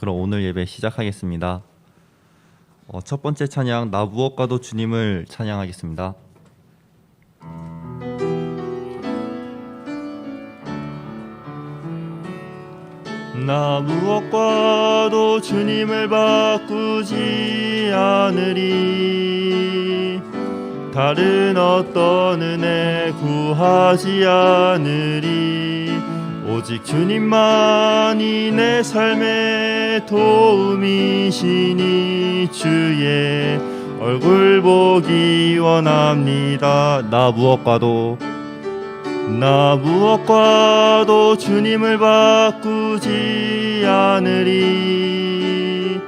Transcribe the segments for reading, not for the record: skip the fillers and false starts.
그럼 오늘 예배 시작하겠습니다. 첫 번째 찬양 나 무엇과도 주님을 찬양하겠습니다. 나 무엇과도 주님을 바꾸지 않으리. 다른 어떤 은혜 구하지 않으리. 오직 주님만이 내 삶의 도움이시니 주의 얼굴 보기 원합니다. 나 무엇과도 주님을 바꾸지 않으리.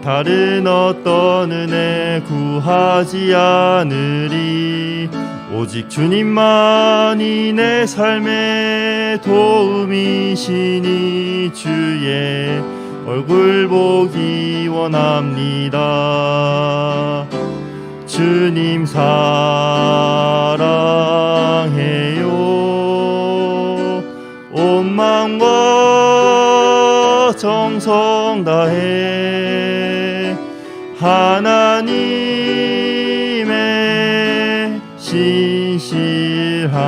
다른 어떤 은혜 구하지 않으리. 오직 주님만이 내 삶의 도움이시니 주의 얼굴 보기 원합니다. 주님 사랑해요. 온 마음과 정성 다해 하나님의 신실한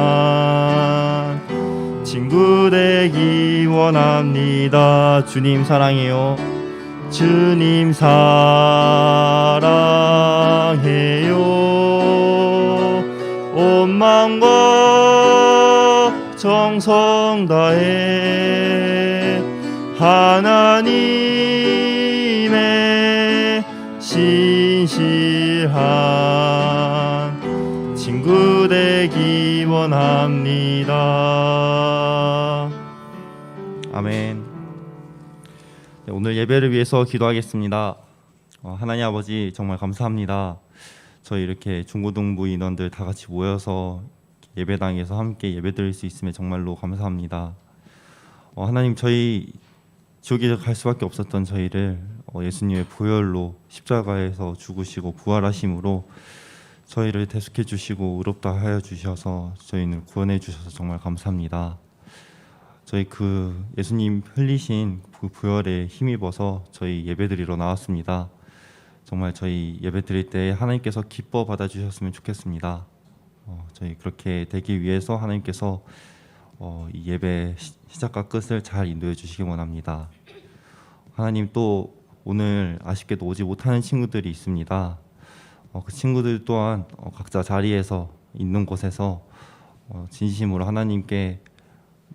친구 되기 원합니다. 주님 사랑해요. 주님 사랑해요. 온 마음과 정성 다해 하나님의 신실한 친구 되기 원합니다. 아멘. 오늘 예배를 위해서 기도하겠습니다. 하나님 아버지 정말 감사합니다. 저희 이렇게 중고등부 인원들 다 같이 모여서 예배당에서 함께 예배드릴 수 있음에 정말로 감사합니다. 하나님 저희 지옥에 갈 수밖에 없었던 저희를 예수님의 보혈로 십자가에서 죽으시고 부활하심으로 저희를 대속해 주시고 의롭다 하여 주셔서 저희를 구원해 주셔서 정말 감사합니다. 저희 그 예수님 흘리신 그 보혈에 힘입어서 저희 예배드리러 나왔습니다. 정말 저희 예배드릴 때 하나님께서 기뻐 받아주셨으면 좋겠습니다. 저희 그렇게 되기 위해서 하나님께서 이 예배 시작과 끝을 잘 인도해 주시기 원합니다. 하나님 또 오늘 아쉽게도 오지 못하는 친구들이 있습니다. 그 친구들 또한 각자 자리에서 있는 곳에서 진심으로 하나님께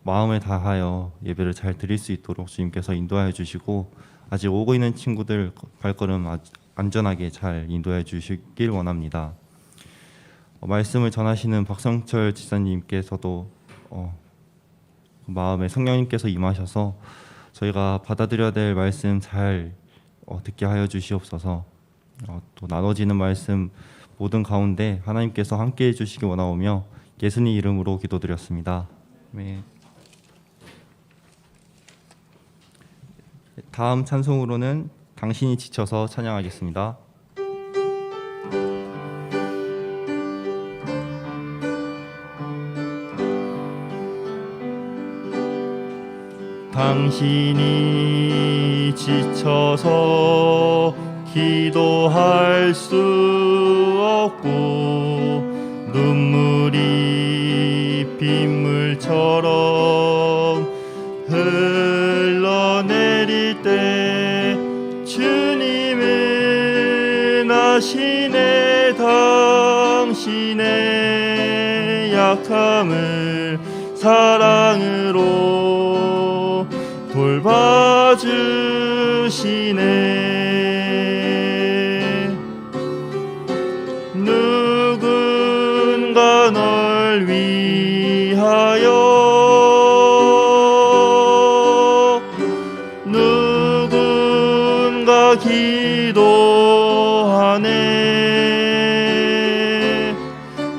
마음을 다하여 예배를 잘 드릴 수 있도록 주님께서 인도하여 주시고 아직 오고 있는 친구들 발걸음 안전하게 잘 인도해 주시길 원합니다. 말씀을 전하시는 박성철 지사님께서도 마음에 성령님께서 임하셔서 저희가 받아들여야 될 말씀 잘 듣게 하여 주시옵소서. 또 나눠지는 말씀 모든 가운데 하나님께서 함께해 주시기 원하오며 예수님 이름으로 기도드렸습니다. 네. 다음 찬송으로는 당신이 지쳐서 찬양하겠습니다. 당신이 지쳐서 기도할 수 없고 눈물이 빗물처럼 흘러내릴 때 주님은 아시네. 당신의 약함을 사랑으로 돌봐주시네. 누군가 널 위하여 누군가 기도하네.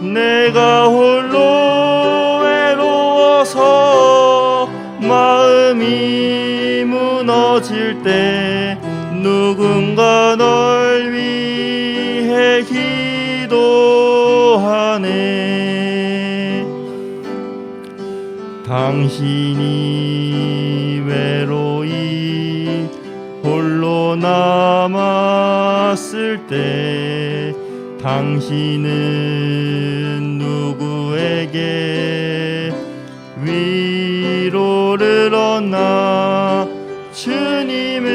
내가 홀로 외로워서 마음이 무너질 때 누군가 널 위해 기도하네. 당신이 외로이 남았을 때 당신은 누구에게 위로를 얻나? 주님은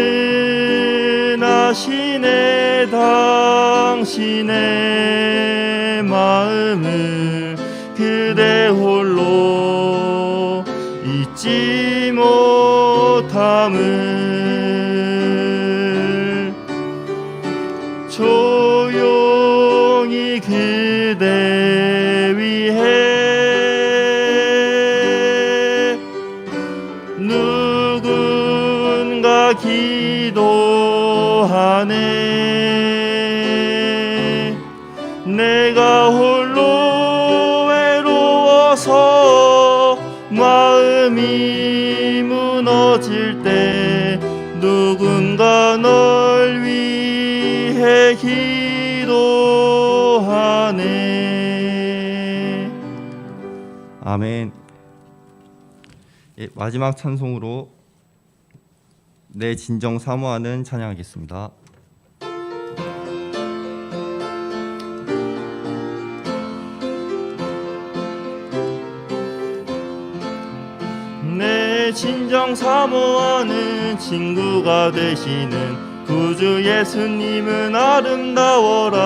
아시네 당신의 마음을. 그대 홀로 잊지 못함을. 조용히 그대 위해 누군가 기도하네. 내가 홀로 외로워서 마음이 무너질 때 누군가 널 위해 기도하네. 아멘. 예, 마지막 찬송으로 내 진정 사모하는 찬양하겠습니다. 내 진정 사모하는 친구가 되시는 구주 예수님은 아름다워라.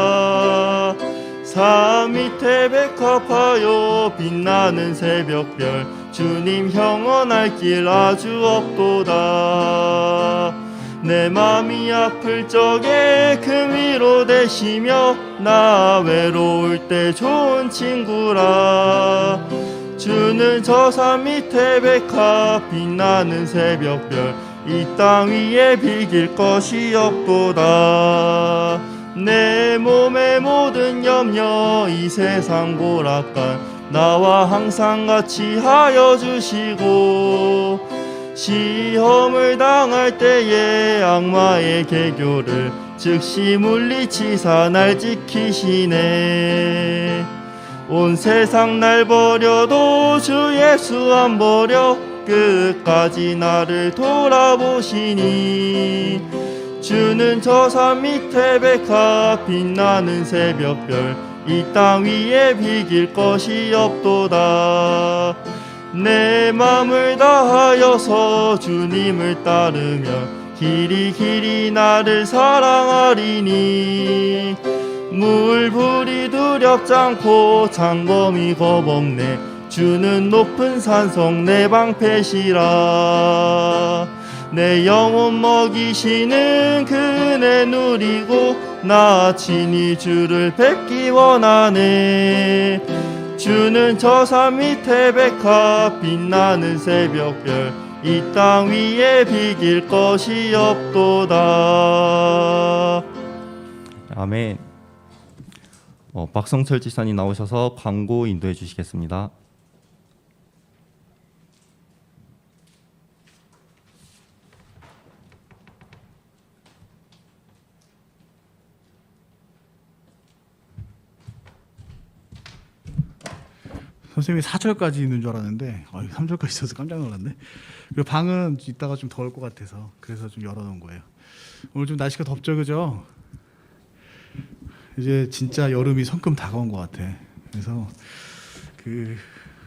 산 밑에 백합하여 빛나는 새벽별 주님 영원할 길 아주 없도다. 내 맘이 아플 적에 그 위로 되시며 나 외로울 때 좋은 친구라. 주는 저 산 밑에 백합 빛나는 새벽별 이 땅 위에 비길 것이 없도다. 내 몸의 모든 염려 이 세상 고락간 나와 항상 같이 하여 주시고 시험을 당할 때에 악마의 계교를 즉시 물리치사 날 지키시네. 온 세상 날 버려도 주 예수 안 버려 끝까지 나를 돌아보시니. 주는 저 산 밑에 백합 빛나는 새벽별 이 땅 위에 비길 것이 없도다. 내 맘을 다하여서 주님을 따르며 길이 길이 나를 사랑하리니. 물불이 두렵지 않고 장검이 겁없네. 주는 높은 산성 내 방패시라. 내 영혼 먹이시는 그 은혜 누리고 나 친히 주를 뵙기 원하네. 주는 저 산 밑에 백합 빛나는 새벽별 이 땅 위에 비길 것이 없도다. 아멘. 박성철 지사님 나오셔서 광고 인도해 주시겠습니다. 선생님이 4절까지 있는 줄 알았는데 3절까지 있어서 깜짝 놀랐네. 그리고 방은 이따가 좀 더울 것 같아서 그래서 좀 열어놓은 거예요. 오늘 좀 날씨가 덥죠, 그죠? 이제 진짜 여름이 성큼 다가온 것 같아. 그래서 그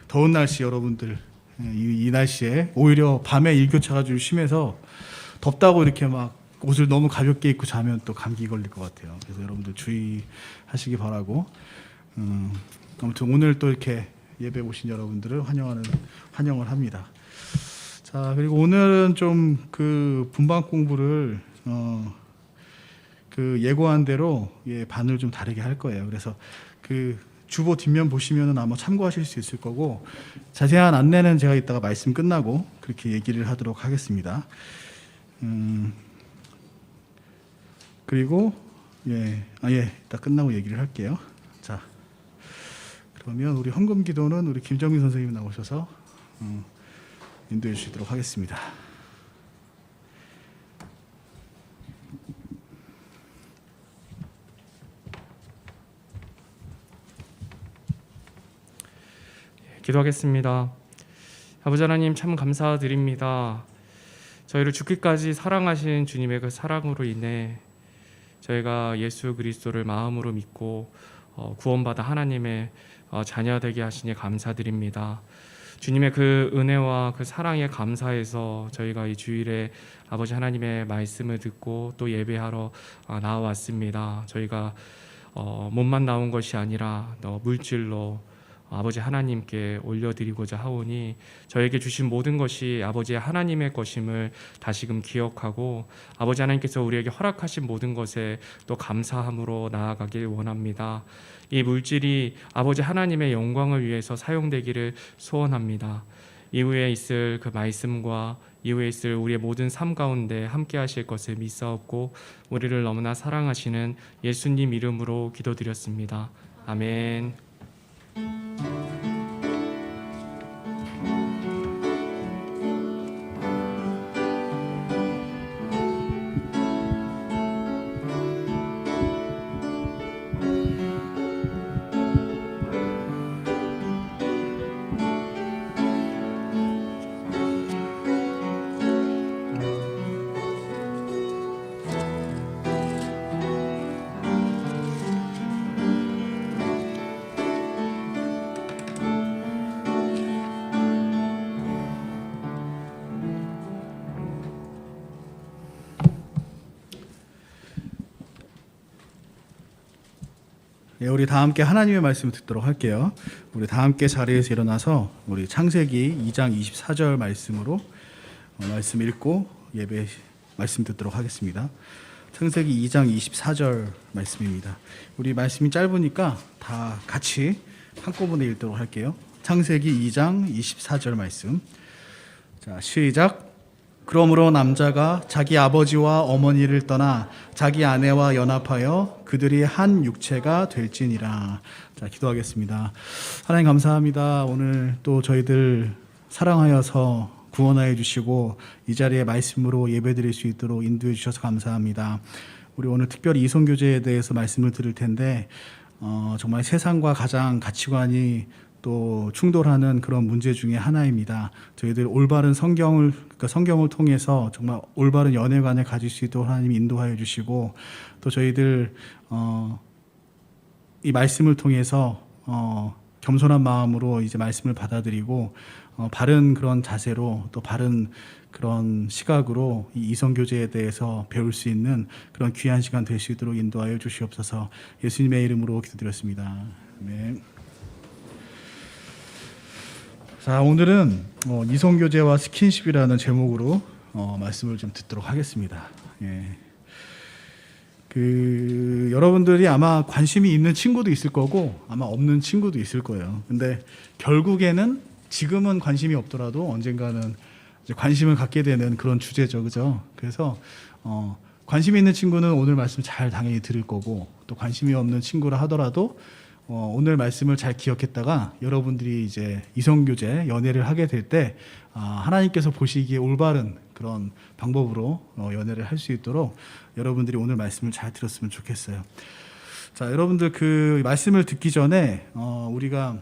더운 날씨 여러분들 이 날씨에 오히려 밤에 일교차가 좀 심해서 덥다고 이렇게 막 옷을 너무 가볍게 입고 자면 또 감기 걸릴 것 같아요. 그래서 여러분들 주의하시기 바라고. 아무튼 오늘 또 이렇게 예배 오신 여러분들을 환영을 합니다. 자, 그리고 오늘은 좀 그 분방 공부를 그 예고한 대로 반을 좀 다르게 할 거예요. 그래서 그 주보 뒷면 보시면은 아마 참고하실 수 있을 거고 자세한 안내는 제가 이따가 말씀 끝나고 그렇게 얘기를 하도록 하겠습니다. 그리고 이따 끝나고 얘기를 할게요. 자, 그러면 우리 헌금 기도는 우리 김정민 선생님이 나오셔서 인도해 주시도록 하겠습니다. 기도하겠습니다. 아버지 하나님 참 감사드립니다. 저희를 죽기까지 사랑하신 주님의 그 사랑으로 인해 저희가 예수 그리스도를 마음으로 믿고 구원받아 하나님의 자녀 되게 하시니 감사드립니다. 주님의 그 은혜와 그 사랑에 감사해서 저희가 이 주일에 아버지 하나님의 말씀을 듣고 또 예배하러 나와왔습니다. 저희가 몸만 나온 것이 아니라 물질로 아버지 하나님께 올려드리고자 하오니 저에게 주신 모든 것이 아버지 하나님의 것임을 다시금 기억하고 아버지 하나님께서 우리에게 허락하신 모든 것에 또 감사함으로 나아가길 원합니다. 이 물질이 아버지 하나님의 영광을 위해서 사용되기를 소원합니다. 이후에 있을 그 말씀과 이후에 있을 우리의 모든 삶 가운데 함께 하실 것을 믿사옵고 우리를 너무나 사랑하시는 예수님 이름으로 기도드렸습니다. 아멘. 예, 우리 다 함께 하나님의 말씀을 듣도록 할게요. 우리 다 함께 자리에서 일어나서 우리 창세기 2장 24절 말씀으로 말씀 읽고 예배 말씀 듣도록 하겠습니다. 창세기 2장 24절 말씀입니다. 우리 말씀이 짧으니까 다 같이 한꺼번에 읽도록 할게요. 창세기 2장 24절 말씀. 자, 시작. 그러므로 남자가 자기 아버지와 어머니를 떠나 자기 아내와 연합하여 그들이 한 육체가 될지니라. 자, 기도하겠습니다. 하나님 감사합니다. 오늘 또 저희들 사랑하여서 구원하여 주시고 이 자리에 말씀으로 예배드릴 수 있도록 인도해 주셔서 감사합니다. 우리 오늘 특별히 이성교제에 대해서 말씀을 들을 텐데 정말 세상과 가장 가치관이 또 충돌하는 그런 문제 중에 하나입니다. 저희들 올바른 성경을 통해서 정말 올바른 연애관을 가질 수 있도록 하나님이 인도하여 주시고 또 저희들 이 말씀을 통해서 겸손한 마음으로 이제 말씀을 받아들이고 바른 그런 자세로 또 바른 그런 시각으로 이 이성교제에 대해서 배울 수 있는 그런 귀한 시간 될 수 있도록 인도하여 주시옵소서. 예수님의 이름으로 기도드렸습니다. 아멘. 자, 오늘은 이성교제와 스킨십이라는 제목으로 말씀을 좀 듣도록 하겠습니다. 예. 여러분들이 아마 관심이 있는 친구도 있을 거고 아마 없는 친구도 있을 거예요. 근데 결국에는 지금은 관심이 없더라도 언젠가는 이제 관심을 갖게 되는 그런 주제죠, 그죠? 그래서 관심이 있는 친구는 오늘 말씀 잘 당연히 들을 거고 또 관심이 없는 친구라 하더라도 오늘 말씀을 잘 기억했다가 여러분들이 이제 이성교제 연애를 하게 될 때 하나님께서 보시기에 올바른 그런 방법으로 연애를 할 수 있도록 여러분들이 오늘 말씀을 잘 들었으면 좋겠어요. 자, 여러분들 그 말씀을 듣기 전에 우리가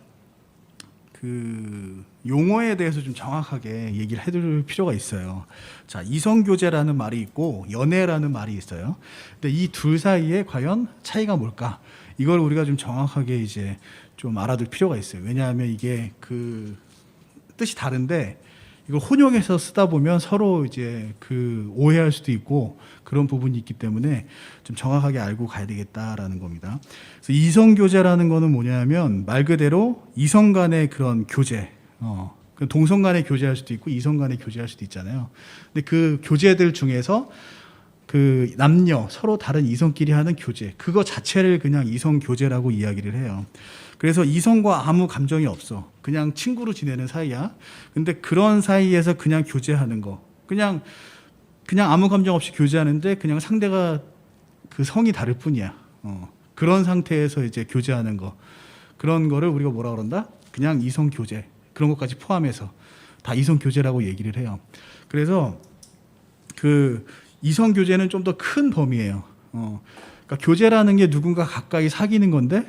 그 용어에 대해서 좀 정확하게 얘기를 해둘 필요가 있어요. 자, 이성교제라는 말이 있고 연애라는 말이 있어요. 근데 이 둘 사이에 과연 차이가 뭘까? 이걸 우리가 좀 정확하게 이제 좀 알아둘 필요가 있어요. 왜냐하면 이게 그 뜻이 다른데 이걸 혼용해서 쓰다 보면 서로 이제 그 오해할 수도 있고 그런 부분이 있기 때문에 좀 정확하게 알고 가야 되겠다라는 겁니다. 그래서 이성교제라는 거는 뭐냐면 말 그대로 이성 간의 그런 교제, 동성 간의 교제할 수도 있고 이성 간의 교제할 수도 있잖아요. 근데 그 교제들 중에서 그 남녀 서로 다른 이성끼리 하는 교제, 그거 자체를 그냥 이성 교제라고 이야기를 해요. 그래서 이성과 아무 감정이 없어. 그냥 친구로 지내는 사이야. 근데 그런 사이에서 그냥 교제하는 거, 그냥 아무 감정 없이 교제하는데 그냥 상대가 그 성이 다를 뿐이야. 그런 상태에서 이제 교제하는 거, 그런 거를 우리가 뭐라 그런다? 그냥 이성 교제, 그런 것까지 포함해서 다 이성 교제라고 얘기를 해요. 그래서 그 이성 교제는 좀 더 큰 범위예요. 그러니까 교제라는 게 누군가 가까이 사귀는 건데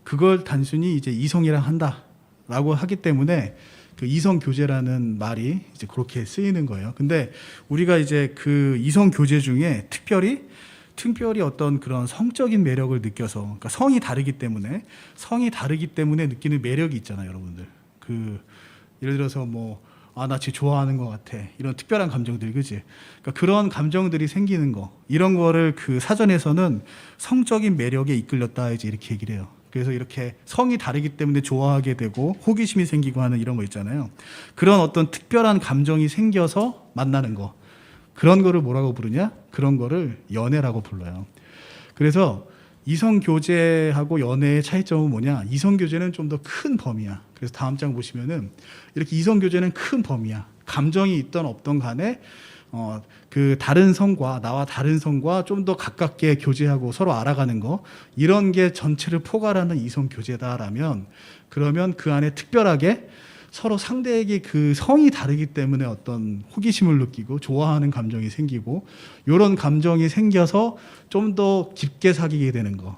그걸 단순히 이제 이성이랑 한다라고 하기 때문에 그 이성 교제라는 말이 이제 그렇게 쓰이는 거예요. 근데 우리가 이제 그 이성 교제 중에 특별히 어떤 그런 성적인 매력을 느껴서, 그러니까 성이 다르기 때문에 느끼는 매력이 있잖아요, 여러분들. 그 예를 들어서 뭐 나 쟤 좋아하는 것 같아, 이런 특별한 감정들, 그지? 그러니까 그런 감정들이 생기는 거, 이런 거를 그 사전에서는 성적인 매력에 이끌렸다 이제 이렇게 얘기를 해요. 그래서 이렇게 성이 다르기 때문에 좋아하게 되고 호기심이 생기고 하는 이런 거 있잖아요. 그런 어떤 특별한 감정이 생겨서 만나는 거, 그런 거를 뭐라고 부르냐? 그런 거를 연애라고 불러요. 그래서 이성 교제하고 연애의 차이점은 뭐냐? 이성 교제는 좀 더 큰 범위야. 그래서 다음 장 보시면은 이렇게 이성 교제는 큰 범위야. 감정이 있던 없던 간에 그 다른 성과, 나와 다른 성과 좀 더 가깝게 교제하고 서로 알아가는 거, 이런 게 전체를 포괄하는 이성 교제다라면, 그러면 그 안에 특별하게 서로 상대에게 그 성이 다르기 때문에 어떤 호기심을 느끼고 좋아하는 감정이 생기고, 이런 감정이 생겨서 좀 더 깊게 사귀게 되는 거,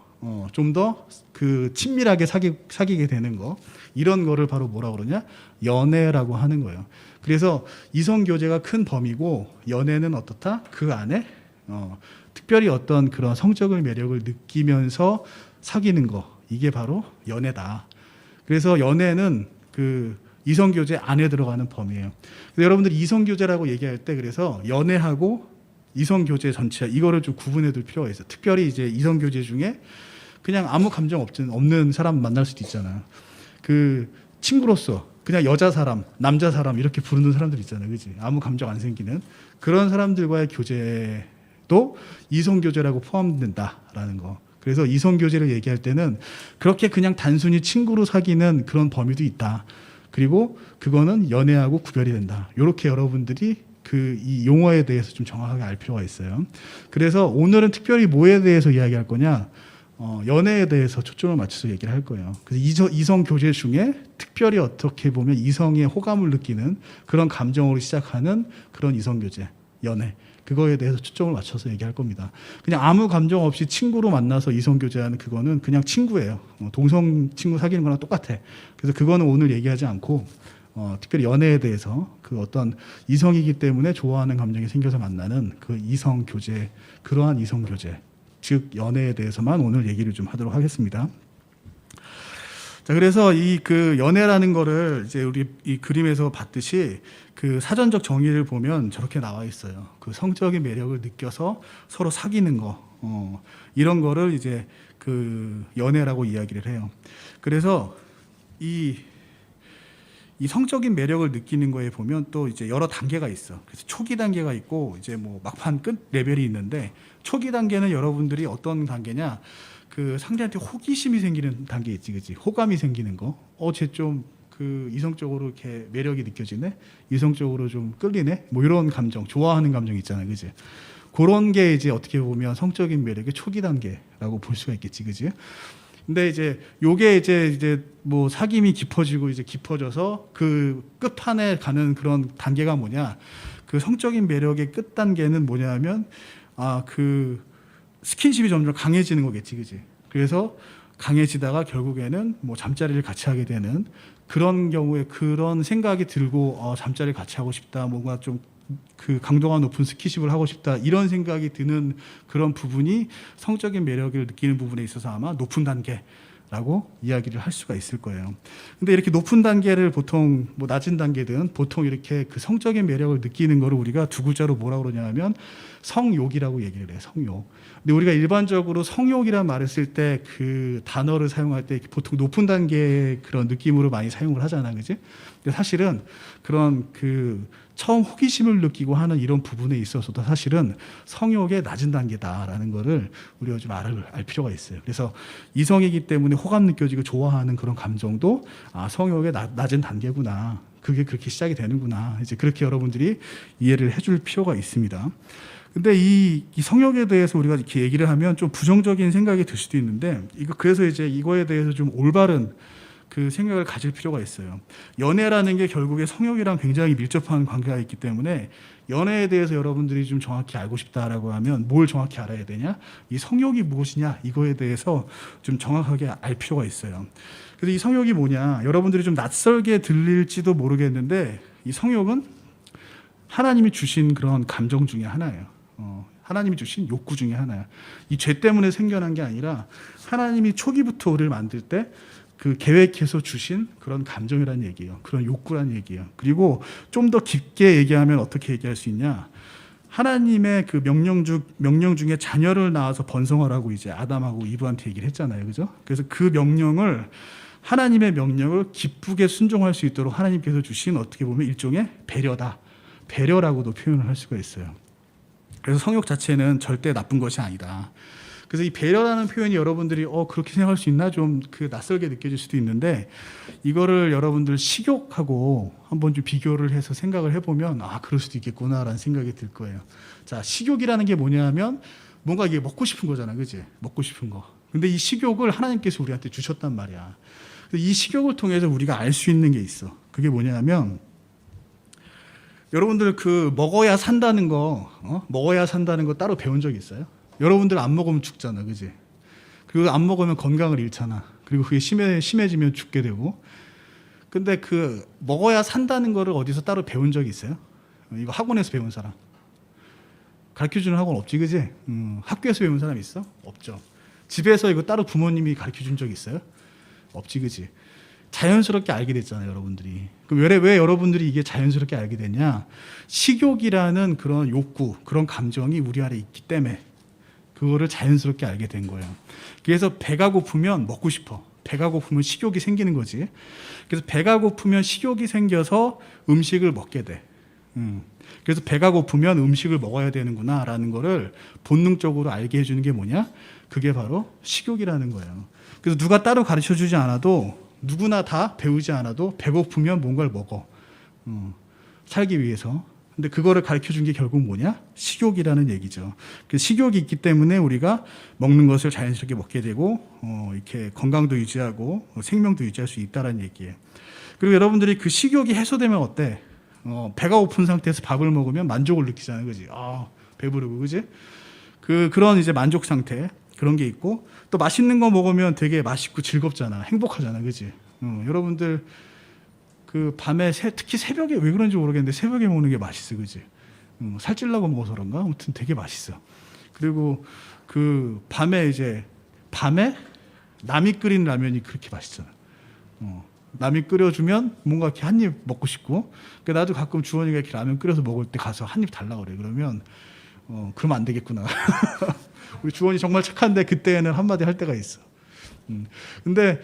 좀 더 그 친밀하게 사귀게 되는 거, 이런 거를 바로 뭐라 그러냐? 연애라고 하는 거예요. 그래서 이성 교제가 큰 범위고, 연애는 어떻다? 그 안에 특별히 어떤 그런 성적인 매력을 느끼면서 사귀는 거, 이게 바로 연애다. 그래서 연애는 그 이성 교제 안에 들어가는 범위예요. 그래서 여러분들이 이성 교제라고 얘기할 때, 그래서 연애하고 이성 교제 전체, 이거를 좀 구분해 둘 필요가 있어요. 특별히 이제 이성 교제 중에 그냥 아무 감정 없는 사람 만날 수도 있잖아요. 그 친구로서 그냥 여자 사람, 남자 사람 이렇게 부르는 사람들 있잖아요, 그렇지? 아무 감정 안 생기는 그런 사람들과의 교제도 이성 교제라고 포함된다라는 거. 그래서 이성 교제를 얘기할 때는 그렇게 그냥 단순히 친구로 사귀는 그런 범위도 있다. 그리고 그거는 연애하고 구별이 된다. 이렇게 여러분들이 그 이 용어에 대해서 좀 정확하게 알 필요가 있어요. 그래서 오늘은 특별히 뭐에 대해서 이야기할 거냐? 연애에 대해서 초점을 맞춰서 얘기를 할 거예요. 그래서 이성 교제 중에 특별히 어떻게 보면 이성의 호감을 느끼는 그런 감정으로 시작하는 그런 이성 교제, 연애, 그거에 대해서 초점을 맞춰서 얘기할 겁니다. 그냥 아무 감정 없이 친구로 만나서 이성 교제하는 그거는 그냥 친구예요. 동성 친구 사귀는 거랑 똑같아. 그래서 그거는 오늘 얘기하지 않고 특별히 연애에 대해서 그 어떤 이성이기 때문에 좋아하는 감정이 생겨서 만나는 그 이성 교제, 그러한 이성 교제, 즉 연애에 대해서만 오늘 얘기를 좀 하도록 하겠습니다. 자, 그래서 이 그 연애라는 거를 이제 우리 이 그림에서 봤듯이 그 사전적 정의를 보면 저렇게 나와 있어요. 그 성적인 매력을 느껴서 서로 사귀는 거, 이런 거를 이제 그 연애라고 이야기를 해요. 그래서 이 성적인 매력을 느끼는 거에 보면 또 이제 여러 단계가 있어. 그래서 초기 단계가 있고 이제 뭐 막판 끝 레벨이 있는데, 초기 단계는 여러분들이 어떤 단계냐? 그 상대한테 호기심이 생기는 단계 있지, 그치? 호감이 생기는 거. 쟤 좀 그 이성적으로 이렇게 매력이 느껴지네? 이성적으로 좀 끌리네? 뭐 이런 감정, 좋아하는 감정 있잖아요, 그치? 그런 게 이제 어떻게 보면 성적인 매력의 초기 단계라고 볼 수가 있겠지, 그치? 근데 이제 요게 이제 뭐 사귐이 깊어지고 이제 깊어져서 그 끝판에 가는 그런 단계가 뭐냐? 그 성적인 매력의 끝 단계는 뭐냐면 그 스킨십이 점점 강해지는 거겠지, 그지? 그래서 강해지다가 결국에는 뭐 잠자리를 같이 하게 되는 그런 경우에 그런 생각이 들고 잠자리를 같이 하고 싶다, 뭔가 좀 그 강도가 높은 스킨십을 하고 싶다, 이런 생각이 드는 그런 부분이 성적인 매력을 느끼는 부분에 있어서 아마 높은 단계라고 이야기를 할 수가 있을 거예요. 근데 이렇게 높은 단계를 보통 뭐 낮은 단계든 보통 이렇게 그 성적인 매력을 느끼는 거를 우리가 두 글자로 뭐라고 그러냐 하면 성욕이라고 얘기를 해요. 성욕. 근데 우리가 일반적으로 성욕이란 말을 쓸 때 그 단어를 사용할 때 보통 높은 단계의 그런 느낌으로 많이 사용을 하잖아, 그지? 근데 사실은 그런 그 처음 호기심을 느끼고 하는 이런 부분에 있어서도 사실은 성욕의 낮은 단계다라는 거를 우리가 좀 알 필요가 있어요. 그래서 이성이기 때문에 호감 느껴지고 좋아하는 그런 감정도 성욕의 낮은 단계구나, 그게 그렇게 시작이 되는구나, 이제 그렇게 여러분들이 이해를 해줄 필요가 있습니다. 근데 이 성욕에 대해서 우리가 이렇게 얘기를 하면 좀 부정적인 생각이 들 수도 있는데, 그래서 이제 이거에 대해서 좀 올바른 그 생각을 가질 필요가 있어요. 연애라는 게 결국에 성욕이랑 굉장히 밀접한 관계가 있기 때문에 연애에 대해서 여러분들이 좀 정확히 알고 싶다라고 하면 뭘 정확히 알아야 되냐? 이 성욕이 무엇이냐? 이거에 대해서 좀 정확하게 알 필요가 있어요. 그래서 이 성욕이 뭐냐? 여러분들이 좀 낯설게 들릴지도 모르겠는데 이 성욕은 하나님이 주신 그런 감정 중에 하나예요. 하나님이 주신 욕구 중에 하나야. 이 죄 때문에 생겨난 게 아니라 하나님이 초기부터 우리를 만들 때 그 계획해서 주신 그런 감정이라는 얘기예요. 그런 욕구라는 얘기예요. 그리고 좀 더 깊게 얘기하면 어떻게 얘기할 수 있냐? 하나님의 그 명령 중에 자녀를 낳아서 번성하라고 이제 아담하고 이브한테 얘기를 했잖아요. 그죠? 그래서 그 명령을 하나님의 명령을 기쁘게 순종할 수 있도록 하나님께서 주신 어떻게 보면 일종의 배려다. 배려라고도 표현을 할 수가 있어요. 그래서 성욕 자체는 절대 나쁜 것이 아니다. 그래서 이 배려라는 표현이 여러분들이 그렇게 생각할 수 있나 좀 그 낯설게 느껴질 수도 있는데 이거를 여러분들 식욕하고 한번 좀 비교를 해서 생각을 해보면 그럴 수도 있겠구나라는 생각이 들 거예요. 자, 식욕이라는 게 뭐냐면 뭔가 이게 먹고 싶은 거잖아, 그지? 먹고 싶은 거. 근데 이 식욕을 하나님께서 우리한테 주셨단 말이야. 이 식욕을 통해서 우리가 알 수 있는 게 있어. 그게 뭐냐면 여러분들 그 먹어야 산다는 거 따로 배운 적 있어요? 여러분들 안 먹으면 죽잖아, 그지? 그리고 안 먹으면 건강을 잃잖아. 그리고 그게 심해지면 죽게 되고. 근데 그 먹어야 산다는 거를 어디서 따로 배운 적이 있어요? 이거 학원에서 배운 사람. 가르쳐주는 학원 없지, 그지? 학교에서 배운 사람 있어? 없죠. 집에서 이거 따로 부모님이 가르쳐준 적 있어요? 없지, 그지? 자연스럽게 알게 됐잖아요, 여러분들이. 그럼 왜 여러분들이 이게 자연스럽게 알게 됐냐? 식욕이라는 그런 욕구, 그런 감정이 우리 안에 있기 때문에 그거를 자연스럽게 알게 된 거예요. 그래서 배가 고프면 먹고 싶어. 배가 고프면 식욕이 생기는 거지. 그래서 배가 고프면 식욕이 생겨서 음식을 먹게 돼. 그래서 배가 고프면 음식을 먹어야 되는구나라는 거를 본능적으로 알게 해주는 게 뭐냐? 그게 바로 식욕이라는 거예요. 그래서 누가 따로 가르쳐주지 않아도 누구나 다 배우지 않아도 배고프면 뭔가를 먹어. 살기 위해서. 근데 그거를 가르쳐준 게 결국 뭐냐? 식욕이라는 얘기죠. 그 식욕이 있기 때문에 우리가 먹는 것을 자연스럽게 먹게 되고 이렇게 건강도 유지하고 생명도 유지할 수 있다는 얘기예요. 그리고 여러분들이 그 식욕이 해소되면 어때? 배가 고픈 상태에서 밥을 먹으면 만족을 느끼잖아요, 그지? 배부르고, 그지? 그런 이제 만족 상태 그런 게 있고 또 맛있는 거 먹으면 되게 맛있고 즐겁잖아, 행복하잖아, 그지? 여러분들 그 밤에 특히 새벽에 왜 그런지 모르겠는데 새벽에 먹는 게 맛있어, 그지? 살찔라고 먹어서 그런가? 아무튼 되게 맛있어. 그리고 그 밤에 남이 끓인 라면이 그렇게 맛있잖아. 남이 끓여주면 뭔가 이렇게 한 입 먹고 싶고. 그러니까 나도 가끔 주원이가 이렇게 라면 끓여서 먹을 때 가서 한 입 달라 그래. 그러면 그러면 안 되겠구나. 우리 주원이 정말 착한데 그때는 한마디 할 때가 있어. 근데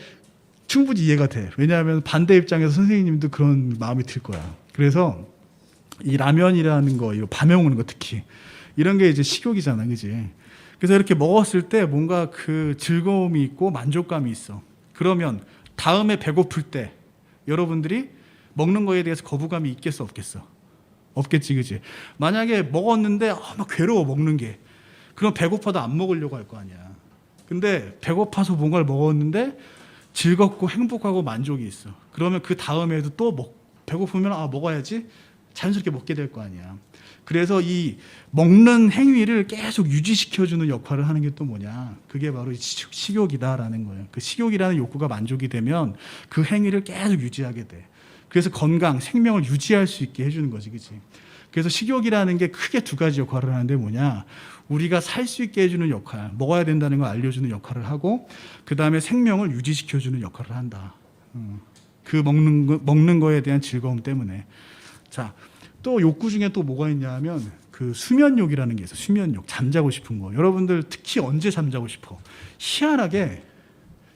충분히 이해가 돼. 왜냐하면 반대 입장에서 선생님도 그런 마음이 들 거야. 그래서 이 라면이라는 거, 이거 밤에 먹는 거 특히 이런 게 이제 식욕이잖아, 그지? 그래서 이렇게 먹었을 때 뭔가 그 즐거움이 있고 만족감이 있어. 그러면 다음에 배고플 때 여러분들이 먹는 거에 대해서 거부감이 있겠어, 없겠어? 없겠지, 그지? 만약에 먹었는데 막 괴로워 먹는 게. 그럼 배고파도 안 먹으려고 할 거 아니야. 근데 배고파서 뭔가를 먹었는데 즐겁고 행복하고 만족이 있어. 그러면 그 다음에도 또 배고프면 먹어야지 자연스럽게 먹게 될 거 아니야. 그래서 이 먹는 행위를 계속 유지시켜주는 역할을 하는 게 또 뭐냐? 그게 바로 식욕이다라는 거예요. 그 식욕이라는 욕구가 만족이 되면 그 행위를 계속 유지하게 돼. 그래서 건강, 생명을 유지할 수 있게 해주는 거지, 그치? 그래서 식욕이라는 게 크게 두 가지 역할을 하는데 뭐냐? 우리가 살 수 있게 해주는 역할, 먹어야 된다는 걸 알려주는 역할을 하고, 그 다음에 생명을 유지시켜주는 역할을 한다. 그 먹는 거에 대한 즐거움 때문에. 자, 또 욕구 중에 또 뭐가 있냐 하면 그 수면욕이라는 게 있어. 수면욕, 잠자고 싶은 거. 여러분들 특히 언제 잠자고 싶어? 희한하게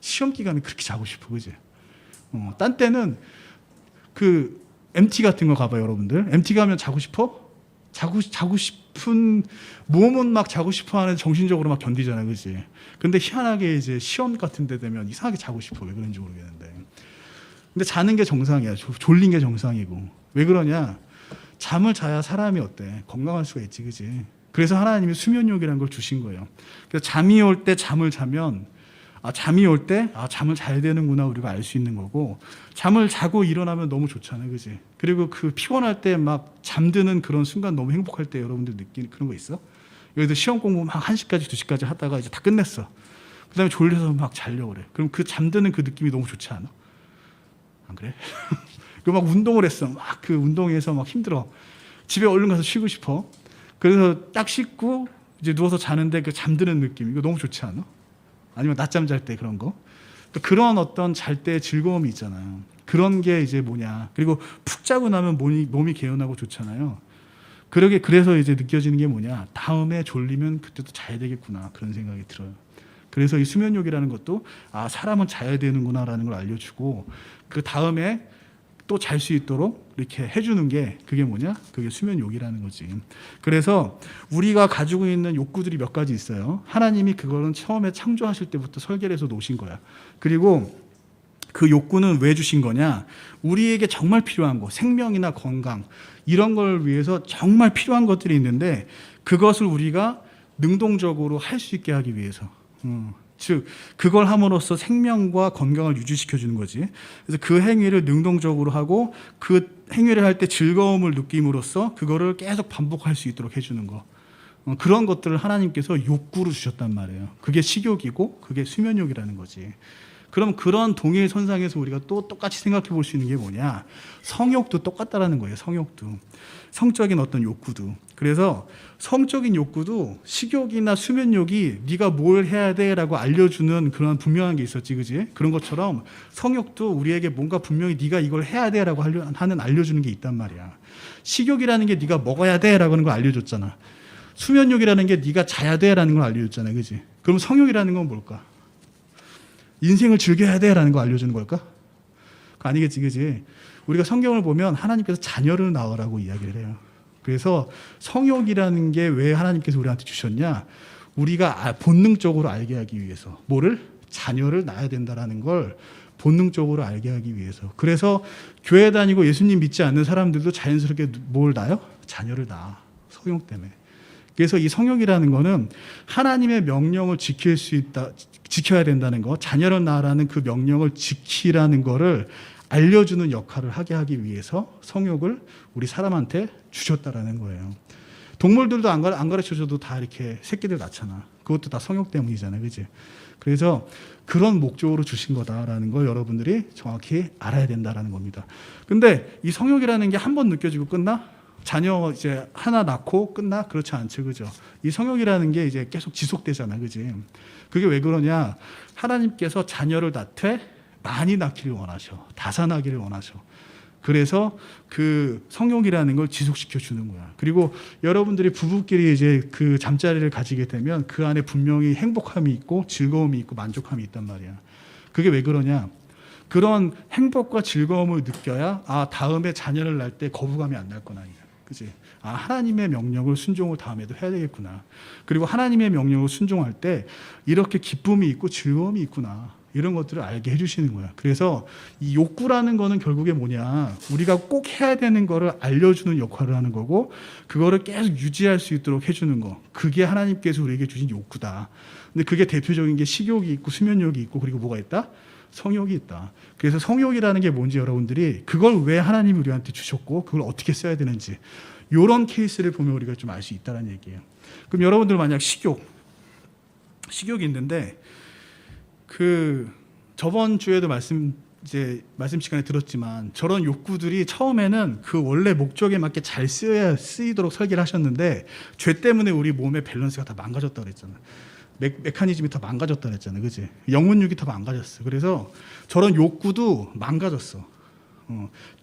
시험 기간에 그렇게 자고 싶어, 그지? 딴 때는 그 MT 같은 거 가봐요, 여러분들. MT 가면 자고 싶어? 자고 싶은 몸은 막 자고 싶어하는 정신적으로 막 견디잖아, 그렇지? 근데 희한하게 이제 시험 같은 데 되면 이상하게 자고 싶어. 왜 그런지 모르겠는데. 근데 자는 게 정상이야. 졸린 게 정상이고. 왜 그러냐? 잠을 자야 사람이 어때? 건강할 수가 있지, 그렇지? 그래서 하나님이 수면욕이라는 걸 주신 거예요. 그래서 잠이 올 때 잠을 자면 잠이 올 때 잠을 자야 되는구나 우리가 알 수 있는 거고, 잠을 자고 일어나면 너무 좋잖아요, 그지? 그리고 그 피곤할 때 막 잠드는 그런 순간 너무 행복할 때 여러분들 느끼는 그런 거 있어? 여기서 시험 공부 막 1시까지 2시까지 하다가 이제 다 끝냈어. 그다음에 졸려서 막 자려고 그래. 그럼 그 잠드는 그 느낌이 너무 좋지 않아? 안 그래? 그 막 운동을 했어. 막 그 운동해서 막 힘들어. 집에 얼른 가서 쉬고 싶어. 그래서 딱 씻고 이제 누워서 자는데 그 잠드는 느낌 이거 너무 좋지 않아? 아니면 낮잠 잘 때 그런 거. 그런 어떤 잘 때의 즐거움이 있잖아요. 그런 게 이제 뭐냐. 그리고 푹 자고 나면 몸이 개운하고 좋잖아요. 그래서 이제 느껴지는 게 뭐냐. 다음에 졸리면 그때도 자야 되겠구나. 그런 생각이 들어요. 그래서 이 수면욕이라는 것도 아, 사람은 자야 되는구나라는 걸 알려주고 그 다음에 또 잘 수 있도록 이렇게 해주는 게 그게 뭐냐? 그게 수면욕이라는 거지. 그래서 우리가 가지고 있는 욕구들이 몇 가지 있어요. 하나님이 그거는 처음에 창조하실 때부터 설계를 해서 놓으신 거야. 그리고 그 욕구는 왜 주신 거냐? 우리에게 정말 필요한 거, 생명이나 건강 이런 걸 위해서 정말 필요한 것들이 있는데 그것을 우리가 능동적으로 할 수 있게 하기 위해서. 즉 그걸 함으로써 생명과 건강을 유지시켜 주는 거지. 그래서 그 행위를 능동적으로 하고 그 행위를 할 때 즐거움을 느낌으로써 그거를 계속 반복할 수 있도록 해주는 거. 그런 것들을 하나님께서 욕구로 주셨단 말이에요. 그게 식욕이고 그게 수면욕이라는 거지. 그럼 그런 동일 선상에서 우리가 또 똑같이 생각해 볼 수 있는 게 뭐냐? 성욕도 똑같다라는 거예요. 성욕도. 성적인 어떤 욕구도. 그래서 성적인 욕구도 식욕이나 수면욕이 네가 뭘 해야 돼라고 알려주는 그런 분명한 게 있었지, 그지? 그런 것처럼 성욕도 우리에게 뭔가 분명히 네가 이걸 해야 돼라고 하는 알려주는 게 있단 말이야. 식욕이라는 게 네가 먹어야 돼라고 하는 걸 알려줬잖아. 수면욕이라는 게 네가 자야 돼라는 걸 알려줬잖아, 그지? 그럼 성욕이라는 건 뭘까? 인생을 즐겨야 돼라는 거 알려주는 걸까? 그거 아니겠지, 그지? 우리가 성경을 보면 하나님께서 자녀를 낳으라고 이야기를 해요. 그래서 성욕이라는 게 왜 하나님께서 우리한테 주셨냐? 우리가 본능적으로 알게 하기 위해서. 뭐를? 자녀를 낳아야 된다라는 걸 본능적으로 알게 하기 위해서. 그래서 교회 다니고 예수님 믿지 않는 사람들도 자연스럽게 뭘 낳아요? 자녀를 낳아. 성욕 때문에. 그래서 이 성욕이라는 거는 하나님의 명령을 지켜야 된다는 거, 자녀를 낳으라는 그 명령을 지키라는 거를 알려주는 역할을 하게 하기 위해서 성욕을 우리 사람한테 주셨다라는 거예요. 동물들도 안 가르쳐줘도 다 이렇게 새끼들 낳잖아. 그것도 다 성욕 때문이잖아요, 그지? 그래서 그런 목적으로 주신 거다라는 걸 여러분들이 정확히 알아야 된다라는 겁니다. 근데 이 성욕이라는 게 한 번 느껴지고 끝나? 자녀 이제 하나 낳고 끝나? 그렇지 않죠, 그죠? 이 성욕이라는 게 이제 계속 지속되잖아, 그지? 그게 왜 그러냐? 하나님께서 자녀를 낳되 많이 낳기를 원하셔. 다산하기를 원하셔. 그래서 그 성욕이라는 걸 지속시켜 주는 거야. 그리고 여러분들이 부부끼리 이제 그 잠자리를 가지게 되면 그 안에 분명히 행복함이 있고 즐거움이 있고 만족함이 있단 말이야. 그게 왜 그러냐? 그런 행복과 즐거움을 느껴야 아, 다음에 자녀를 낳을 때 거부감이 안 날거나. 그치? 아, 하나님의 명령을 순종을 다음에도 해야 되겠구나. 그리고 하나님의 명령을 순종할 때 이렇게 기쁨이 있고 즐거움이 있구나. 이런 것들을 알게 해주시는 거야. 그래서 이 욕구라는 거는 결국에 뭐냐. 우리가 꼭 해야 되는 거를 알려주는 역할을 하는 거고 그거를 계속 유지할 수 있도록 해주는 거. 그게 하나님께서 우리에게 주신 욕구다. 근데 그게 대표적인 게 식욕이 있고 수면욕이 있고 그리고 뭐가 있다? 성욕이 있다. 그래서 성욕이라는 게 뭔지 여러분들이 그걸 왜 하나님이 우리한테 주셨고 그걸 어떻게 써야 되는지 이런 케이스를 보면 우리가 좀 알 수 있다는 얘기예요. 그럼 여러분들 만약 식욕이 있는데 그 저번 주에도 말씀 시간에 들었지만 저런 욕구들이 처음에는 그 원래 목적에 맞게 잘 쓰이도록 설계를 하셨는데 죄 때문에 우리 몸의 밸런스가 다 망가졌다고 그랬잖아. 메커니즘이 다 망가졌다 그랬잖아요, 그지? 영혼육이 다 망가졌어. 그래서 저런 욕구도 망가졌어.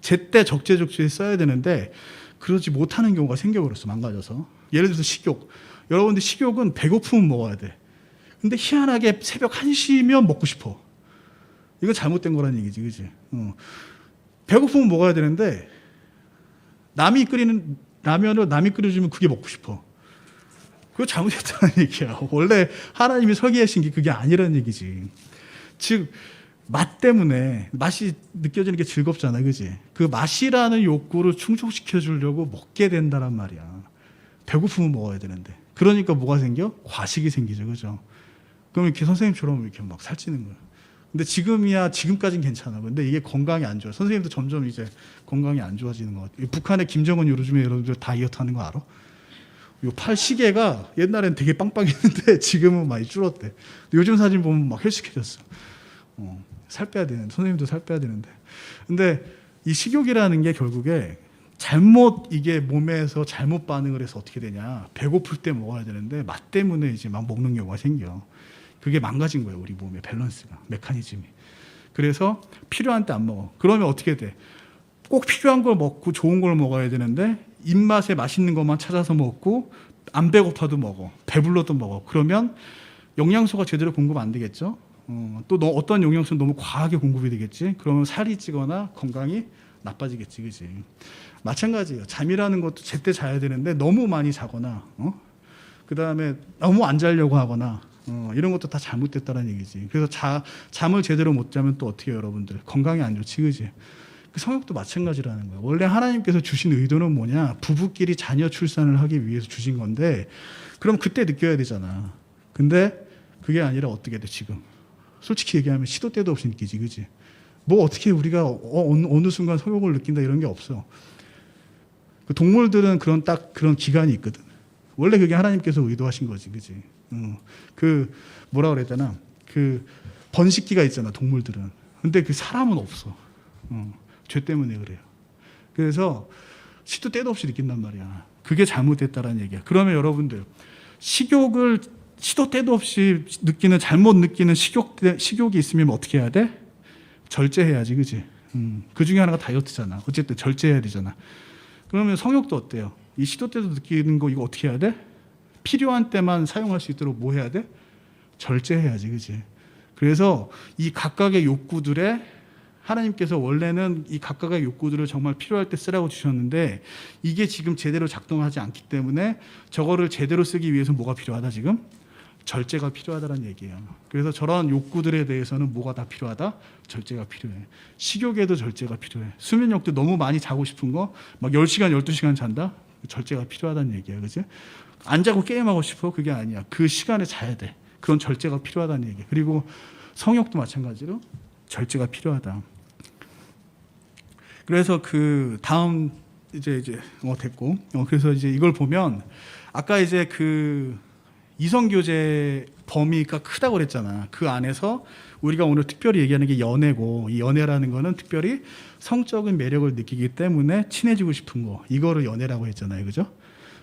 제때 적재적소에 써야 되는데 그러지 못하는 경우가 생겨버렸어, 망가져서. 예를 들어서 식욕. 여러분들 식욕은 배고프면 먹어야 돼. 근데 희한하게 새벽 1시면 먹고 싶어. 이건 잘못된 거라는 얘기지, 그지? 배고프면 먹어야 되는데 남이 끓이는 라면을 남이 끓여주면 그게 먹고 싶어. 그거 잘못했다는 얘기야. 원래 하나님이 설계하신 게 그게 아니라는 얘기지. 즉 맛 때문에 맛이 느껴지는 게 즐겁잖아, 그지? 그 맛이라는 욕구를 충족시켜 주려고 먹게 된다란 말이야. 배고프면 먹어야 되는데. 그러니까 뭐가 생겨? 과식이 생기죠, 그죠? 그럼 이렇게 선생님처럼 이렇게 막 살찌는 거야. 근데 지금까지는 괜찮아. 근데 이게 건강이 안 좋아. 선생님도 점점 이제 건강이 안 좋아지는 것 같아. 북한의 김정은 요즘에 여러분들 다이어트 하는 거 알아? 요 팔 시계가 옛날엔 되게 빵빵했는데 지금은 많이 줄었대. 요즘 사진 보면 막 헬쑥해졌어. 살 빼야 되는, 선생님도 살 빼야 되는데. 근데 이 식욕이라는 게 결국에 잘못 이게 몸에서 잘못 반응을 해서 어떻게 되냐. 배고플 때 먹어야 되는데 맛 때문에 이제 막 먹는 경우가 생겨. 그게 망가진 거예요. 우리 몸의 밸런스가, 메커니즘이. 그래서 필요한 때 안 먹어. 그러면 어떻게 돼? 꼭 필요한 걸 먹고 좋은 걸 먹어야 되는데 입맛에 맛있는 것만 찾아서 먹고 안 배고파도 먹어. 배불러도 먹어. 그러면 영양소가 제대로 공급 안 되겠죠. 또 어떤 영양소는 너무 과하게 공급이 되겠지. 그러면 살이 찌거나 건강이 나빠지겠지, 그지? 마찬가지예요. 잠이라는 것도 제때 자야 되는데 너무 많이 자거나, 그 다음에 너무 안 자려고 하거나, 이런 것도 다 잘못됐다는 얘기지. 그래서 잠을 제대로 못 자면 또 어떻게 해요, 여러분들? 건강에 안 좋지, 그지? 그 성욕도 마찬가지라는 거예요. 원래 하나님께서 주신 의도는 뭐냐? 부부끼리 자녀 출산을 하기 위해서 주신 건데, 그럼 그때 느껴야 되잖아. 근데 그게 아니라 어떻게 돼, 지금? 솔직히 얘기하면 시도 때도 없이 느끼지, 그지? 뭐 어떻게 우리가 어느 순간 성욕을 느낀다 이런 게 없어. 그 동물들은 그런 기간이 있거든. 원래 그게 하나님께서 의도하신 거지, 그지? 그 뭐라 그래야 되나? 그 번식기가 있잖아, 동물들은. 근데 그 사람은 없어. 죄 때문에 그래요. 그래서 시도 때도 없이 느낀단 말이야. 그게 잘못됐다라는 얘기야. 그러면 여러분들 식욕을 시도 때도 없이 느끼는, 잘못 느끼는 식욕이 있으면 어떻게 해야 돼? 절제해야지, 그지? 그 중에 하나가 다이어트잖아. 어쨌든 절제해야 되잖아. 그러면 성욕도 어때요? 이 시도 때도 느끼는 거 이거 어떻게 해야 돼? 필요한 때만 사용할 수 있도록 뭐 해야 돼? 절제해야지, 그지? 그래서 이 각각의 욕구들에 하나님께서 원래는 이 각각의 욕구들을 정말 필요할 때 쓰라고 주셨는데 이게 지금 제대로 작동하지 않기 때문에 저거를 제대로 쓰기 위해서 뭐가 필요하다 지금? 절제가 필요하다는 얘기예요. 그래서 저런 욕구들에 대해서는 뭐가 다 필요하다? 절제가 필요해. 식욕에도 절제가 필요해. 수면욕도 너무 많이 자고 싶은 거 막 10시간, 12시간 잔다? 절제가 필요하다는 얘기예요. 그치? 안 자고 게임하고 싶어? 그게 아니야. 그 시간에 자야 돼. 그런 절제가 필요하다는 얘기예요. 그리고 성욕도 마찬가지로 절제가 필요하다. 그래서 그 다음 이제 됐고. 그래서 이제 이걸 보면 아까 이제 그 이성교제 범위가 크다고 그랬잖아. 그 안에서 우리가 오늘 특별히 얘기하는 게 연애고, 이 연애라는 거는 특별히 성적인 매력을 느끼기 때문에 친해지고 싶은 거, 이거를 연애라고 했잖아요, 그죠?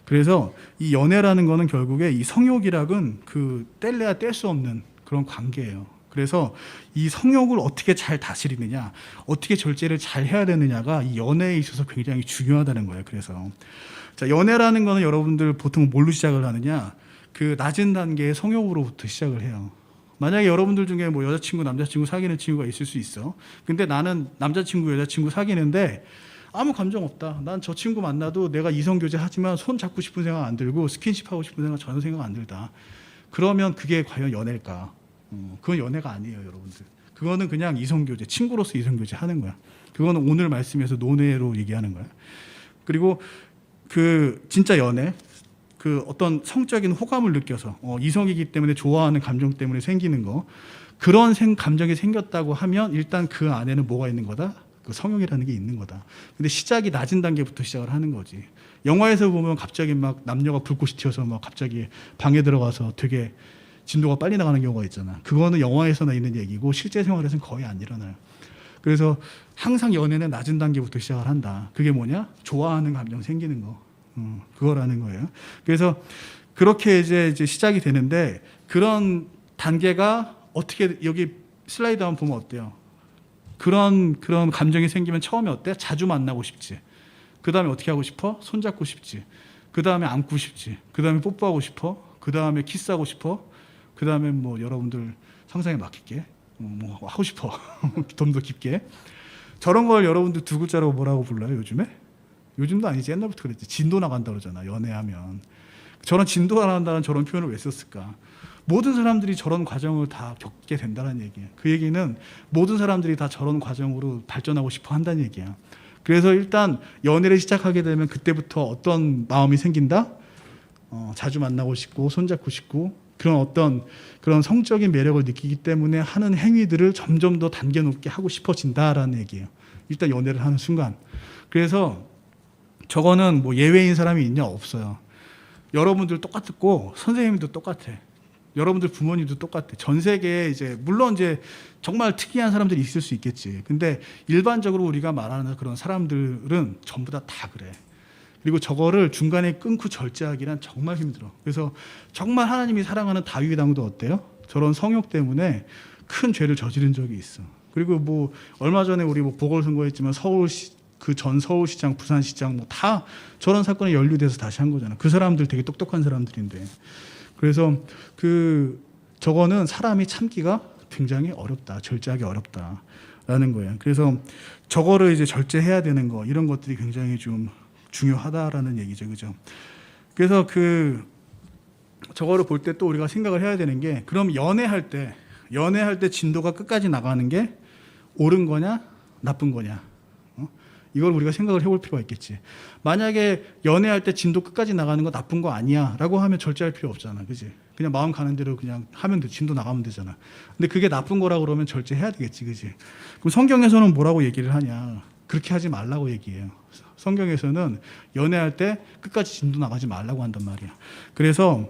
그래서 이 연애라는 거는 결국에 이 성욕이랑은 그 뗄래야 뗄 수 없는 그런 관계예요. 그래서 이 성욕을 어떻게 잘 다스리느냐, 어떻게 절제를 잘 해야 되느냐가 이 연애에 있어서 굉장히 중요하다는 거예요. 그래서 자, 연애라는 거는 여러분들 보통 뭘로 시작을 하느냐? 그 낮은 단계의 성욕으로부터 시작을 해요. 만약에 여러분들 중에 뭐 여자친구, 남자친구 사귀는 친구가 있을 수 있어. 근데 나는 남자친구, 여자친구 사귀는데 아무 감정 없다. 난 저 친구 만나도 내가 이성교제 하지만 손 잡고 싶은 생각 안 들고 스킨십 하고 싶은 생각 전혀 생각 안 들다. 그러면 그게 과연 연애일까? 그건 연애가 아니에요, 여러분들. 그거는 그냥 이성교제, 친구로서 이성교제 하는 거야. 그거는 오늘 말씀에서 논외로 얘기하는 거야. 그리고 그 진짜 연애, 그 어떤 성적인 호감을 느껴서 이성이기 때문에 좋아하는 감정 때문에 생기는 거, 그런 감정이 생겼다고 하면 일단 그 안에는 뭐가 있는 거다? 그 성욕이라는 게 있는 거다. 근데 시작이 낮은 단계부터 시작을 하는 거지. 영화에서 보면 갑자기 막 남녀가 불꽃이 튀어서 막 갑자기 방에 들어가서 되게 진도가 빨리 나가는 경우가 있잖아. 그거는 영화에서나 있는 얘기고 실제 생활에서는 거의 안 일어나요. 그래서 항상 연애는 낮은 단계부터 시작을 한다. 그게 뭐냐? 좋아하는 감정 생기는 거. 그거라는 거예요. 그래서 그렇게 이제 시작이 되는데 그런 단계가 어떻게 여기 슬라이드 한번 보면 어때요? 그런 감정이 생기면 처음에 어때? 자주 만나고 싶지. 그 다음에 어떻게 하고 싶어? 손잡고 싶지. 그 다음에 안고 싶지. 그 다음에 뽀뽀하고 싶어. 그 다음에 키스하고 싶어. 그 다음에 뭐 여러분들 상상에 맡길게. 뭐 하고 싶어. 좀 더 깊게. 저런 걸 여러분들 두 글자로 뭐라고 불러요, 요즘에? 요즘도 아니지, 옛날부터 그랬지. 진도 나간다 그러잖아, 연애하면. 저런 진도 나간다는 저런 표현을 왜 썼을까? 모든 사람들이 저런 과정을 다 겪게 된다는 얘기예요. 그 얘기는 모든 사람들이 다 저런 과정으로 발전하고 싶어 한다는 얘기야. 그래서 일단 연애를 시작하게 되면 그때부터 어떤 마음이 생긴다? 자주 만나고 싶고 손잡고 싶고 그런 성적인 매력을 느끼기 때문에 하는 행위들을 점점 더 단계 높게 하고 싶어진다라는 얘기예요. 일단 연애를 하는 순간. 그래서 저거는 뭐 예외인 사람이 있냐? 없어요. 여러분들 똑같고 선생님도 똑같아. 여러분들 부모님도 똑같아. 전 세계에 이제 물론 이제 정말 특이한 사람들이 있을 수 있겠지. 근데 일반적으로 우리가 말하는 그런 사람들은 전부 다 그래. 그리고 저거를 중간에 끊고 절제하기란 정말 힘들어. 그래서 정말 하나님이 사랑하는 다윗 왕도 어때요? 저런 성욕 때문에 큰 죄를 저지른 적이 있어. 그리고 뭐 얼마 전에 우리 뭐 보궐선거했지만 그 전 서울시장, 부산시장 뭐 다 저런 사건에 연루돼서 다시 한 거잖아. 그 사람들 되게 똑똑한 사람들인데. 그래서 저거는 사람이 참기가 굉장히 어렵다. 절제하기 어렵다라는 거예요. 그래서 저거를 이제 절제해야 되는 거 이런 것들이 굉장히 좀 중요하다라는 얘기죠. 그죠? 그래서 저거를 볼 때 또 우리가 생각을 해야 되는 게 그럼 연애할 때 진도가 끝까지 나가는 게 옳은 거냐 나쁜 거냐 이걸 우리가 생각을 해볼 필요가 있겠지. 만약에 연애할 때 진도 끝까지 나가는 거 나쁜 거 아니야 라고 하면 절제할 필요 없잖아. 그지? 그냥 마음 가는 대로 그냥 하면 돼. 진도 나가면 되잖아. 근데 그게 나쁜 거라고 그러면 절제해야 되겠지. 그지? 그럼 성경에서는 뭐라고 얘기를 하냐. 그렇게 하지 말라고 얘기해요. 성경에서는 연애할 때 끝까지 진도 나가지 말라고 한단 말이야. 그래서